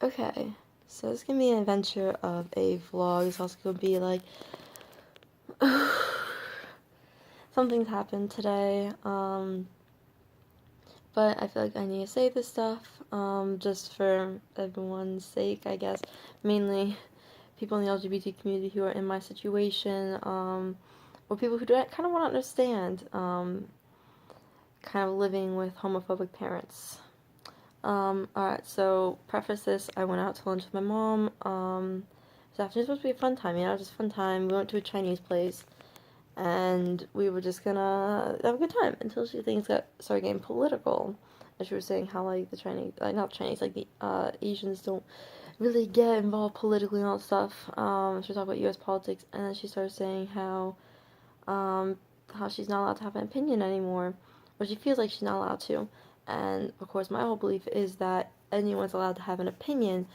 Okay, so it's gonna be an adventure of a vlog. It's also gonna be like something's happened today. But I feel like I need to say this stuff, just for everyone's sake, I guess. Mainly people in the LGBT community who are in my situation, or people who don't kind of want to understand, kind of living with homophobic parents. Alright, so preface this, I went out to lunch with my mom. This afternoon was supposed to be a fun time, just fun time. We went to a Chinese place, and we were just gonna have a good time until things started getting political. And she was saying how, like, the Chinese, like, not Chinese, like, the, Asians don't really get involved politically and all that stuff. She was talking about U.S. politics, and then she started saying how she's not allowed to have an opinion anymore, or she feels like she's not allowed to. And of course, my whole belief is that anyone's allowed to have an opinion,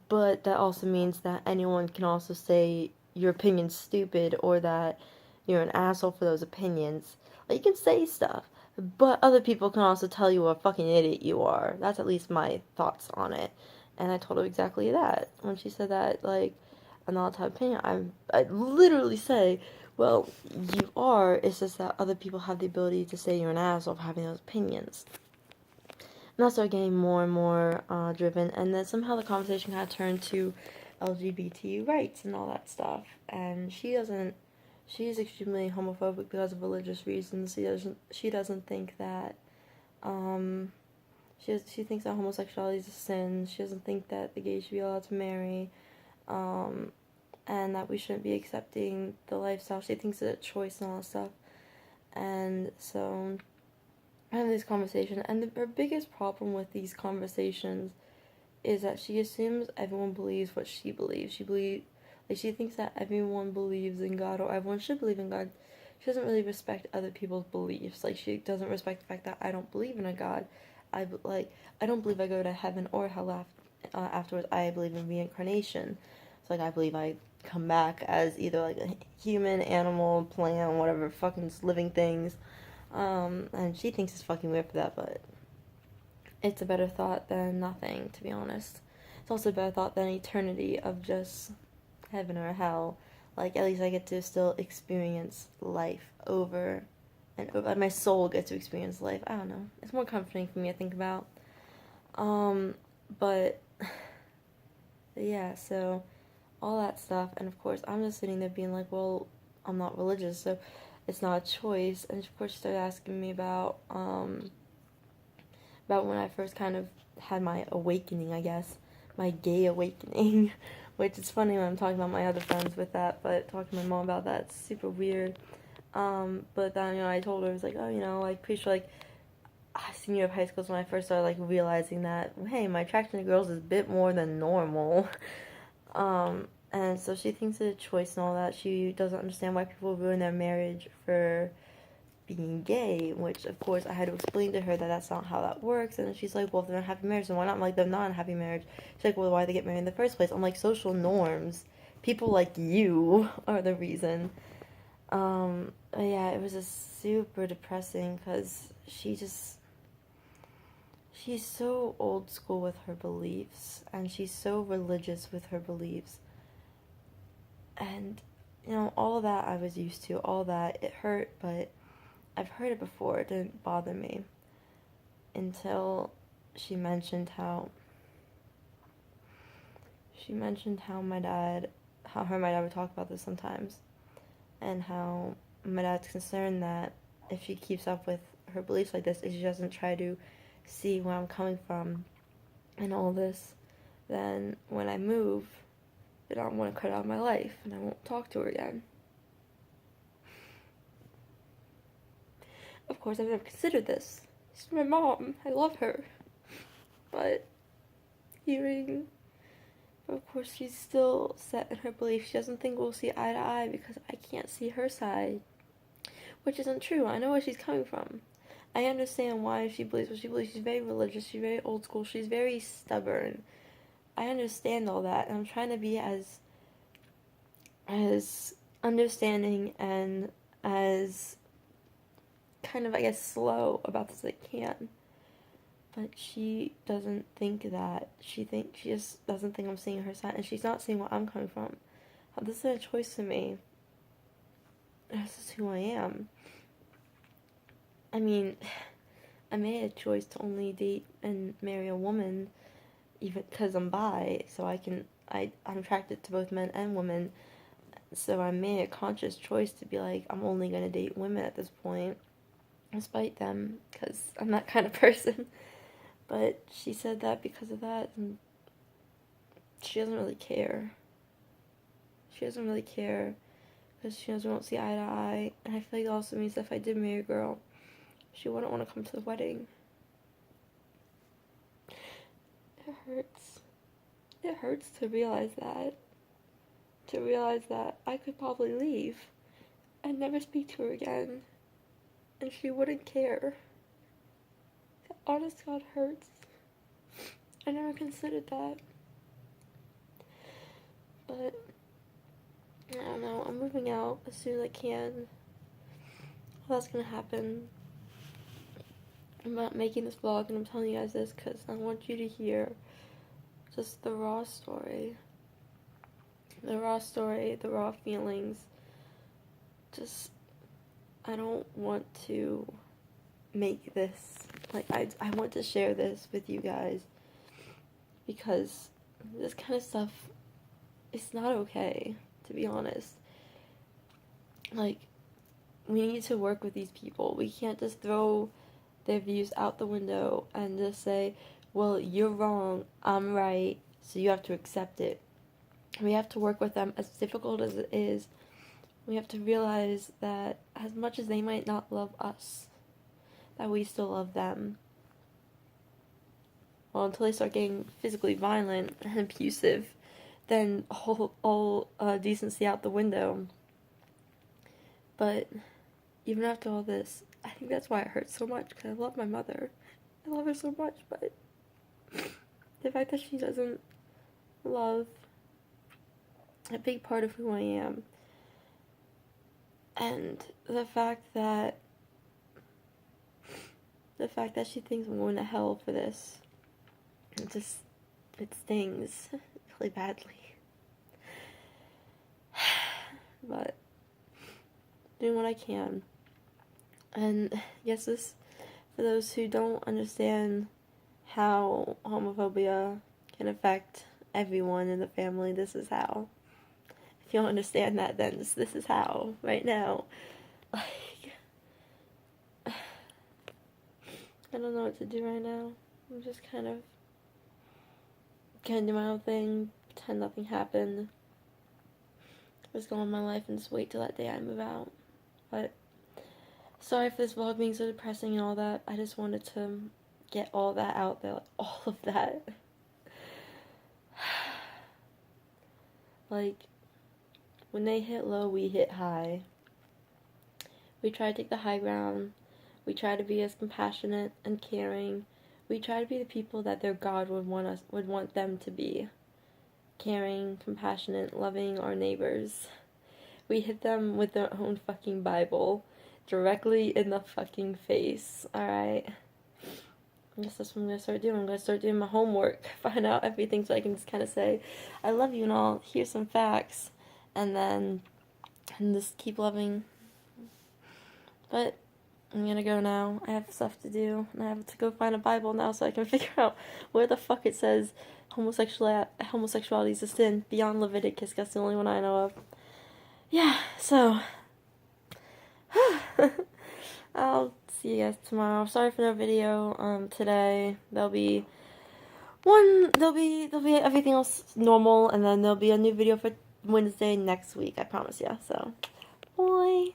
but that also means that anyone can also say your opinion's stupid or that you're an asshole for those opinions. Like, you can say stuff, but other people can also tell you what a fucking idiot you are. That's at least my thoughts on it. And I told her exactly that. When she said that, like, I'm not allowed to have opinion, I literally say, well, you are, it's just that other people have the ability to say you're an asshole for having those opinions. And I started getting more and more driven, and then somehow the conversation kind of turned to LGBT rights and all that stuff. And she's extremely homophobic because of religious reasons. She doesn't think that, she thinks that homosexuality is a sin. She doesn't think that the gays should be allowed to marry, and that we shouldn't be accepting the lifestyle. She thinks it's a choice and all that stuff. And so I have this conversation, and her biggest problem with these conversations is that she assumes everyone believes what she believes. She thinks that everyone believes in God, or everyone should believe in God. She doesn't really respect other people's beliefs. Like, she doesn't respect the fact that I don't believe in a God. I don't believe I go to heaven or hell afterwards. I believe in reincarnation. So, like, I believe I come back as either, like, a human, animal, plant, whatever, fucking living things. And she thinks it's fucking weird for that, but it's a better thought than nothing, to be honest. It's also a better thought than eternity of just heaven or hell. Like, at least I get to still experience life over and over. My soul gets to experience life. I don't know. It's more comforting for me to think about. But yeah, so all that stuff, and of course, I'm just sitting there being like, well, I'm not religious, so it's not a choice. And of course, she started asking me about when I first kind of had my awakening, I guess, my gay awakening, which is funny when I'm talking about my other friends with that, but talking to my mom about that, it's super weird. But then, I told her, I was like, oh, like, pretty sure, like, senior of high school is when I first started, like, realizing that, hey, my attraction to girls is a bit more than normal. And so she thinks it's a choice and all that. She doesn't understand why people ruin their marriage for being gay, which, of course, I had to explain to her that that's not how that works. And then she's like, well, if they're not happy marriage, then why not? I'm like, they're not in a happy marriage. She's like, well, why did they get married in the first place? I'm like, social norms. People like you are the reason. But yeah, it was just super depressing because she's so old school with her beliefs, and she's so religious with her beliefs. And, all of that I was used to, all that, it hurt, but I've heard it before. It didn't bother me until she mentioned how her and my dad would talk about this sometimes, and how my dad's concerned that if she keeps up with her beliefs like this, if she doesn't try to see where I'm coming from and all this, then when I move, then I'm going to cut out of my life and I won't talk to her again. Of course, I've never considered this. She's my mom. I love her. But of course, she's still set in her belief. She doesn't think we'll see eye to eye because I can't see her side. Which isn't true. I know where she's coming from. I understand why she believes what she believes. She's very religious. She's very old school. She's very stubborn. I understand all that. And I'm trying to be as understanding and as kind of, I guess, slow about this as I can. But she doesn't think that. She just doesn't think I'm seeing her side, and she's not seeing where I'm coming from. This is a choice for me. This is who I am. I mean, I made a choice to only date and marry a woman, even because I'm bi, so I'm attracted to both men and women, so I made a conscious choice to be like, I'm only gonna date women at this point, despite them, because I'm that kind of person. But she said that because of that, and she doesn't really care. She doesn't really care, because she knows we don't see eye to eye, and I feel like that also means that if I did marry a girl, she wouldn't want to come to the wedding. It hurts. It hurts to realize that. To realize that I could probably leave and never speak to her again, and she wouldn't care. Honest God, hurts. I never considered that. But I don't know, I'm moving out as soon as I can. Well, that's gonna happen. I'm not making this vlog and I'm telling you guys this because I want you to hear just the raw story. The raw story, the raw feelings. Just, I don't want to make this, like, I want to share this with you guys because this kind of stuff, it's not okay, to be honest. Like, we need to work with these people. We can't just throw their views out the window and just say, well, you're wrong, I'm right, so you have to accept it. We have to work with them, as difficult as it is. We have to realize that as much as they might not love us, that we still love them. Well, until they start getting physically violent and abusive, then all decency out the window. But even after all this, I think that's why it hurts so much, because I love my mother. I love her so much, but the fact that she doesn't love a big part of who I am, and the fact that she thinks I'm going to hell for this, it stings really badly. But doing what I can. And I guess this, for those who don't understand how homophobia can affect everyone in the family, this is how. If you don't understand that, then this is how, right now. Like, I don't know what to do right now. I'm just kind of gonna do my own thing, pretend nothing happened, just go on my life and just wait till that day I move out. But sorry for this vlog being so depressing and all that. I just wanted to get all that out there, like, all of that. Like, when they hit low, we hit high. We try to take the high ground. We try to be as compassionate and caring. We try to be the people that their God would want them to be. Caring, compassionate, loving our neighbors. We hit them with their own fucking Bible directly in the fucking face, alright? I guess that's what I'm gonna start doing. I'm gonna start doing my homework, find out everything so I can just kind of say, I love you and all, here's some facts, and just keep loving. But I'm gonna go now. I have stuff to do, and I have to go find a Bible now so I can figure out where the fuck it says homosexuality is a sin beyond Leviticus. That's the only one I know of. Yeah, so I'll see you guys tomorrow. Sorry for no video today. There'll be everything else normal, and then there'll be a new video for Wednesday next week, I promise ya. So bye.